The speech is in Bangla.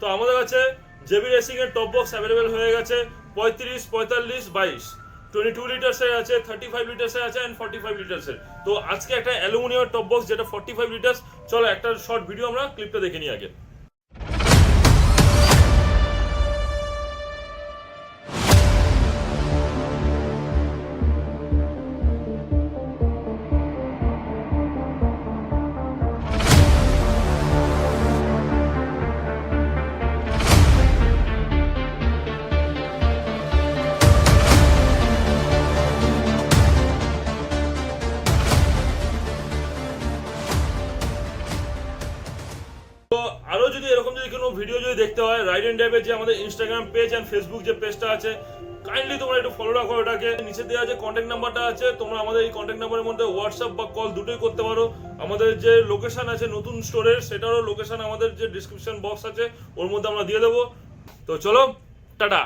তো আমাদের কাছে জেবি রেসিং এর টপ বক্স অ্যাভেলেবেল হয়ে গেছে 35, 45, 22, 22 লিটার্সের আছে, 35 লিটার্সের আছে এন্ড 45 লিটার্সের। তো আজকে একটা অ্যালুমিনিয়াম টপ বক্স যেটা 45 লিটার্স, চলো একটা শর্ট ভিডিও আমরা ক্লিপটা দেখে নিই আগে। তো আরো যদি এরকম যদি কোনো ভিডিও যদি দেখতে হয়, রাইড এন্ড ড্রাইভের যে আমাদের ইনস্টাগ্রাম পেজ এন্ড ফেসবুক যে পেজটা আছে, কাইন্ডলি তোমরা একটু ফলো রাখো ওটাকে। নিচে দেওয়া যে কন্ট্যাক্ট নাম্বারটা আছে, তোমরা আমাদের এই কন্ট্যাক্ট নাম্বারের মধ্যে হোয়াটসঅ্যাপ বা কল দুটোই করতে পারো। আমাদের যে লোকেশন আছে নতুন স্টোরের, সেটারও লোকেশন আমাদের যে ডিসক্রিপশন বক্স আছে ওর মধ্যে আমরা দিয়ে দেবো। তো চলো, টাটা।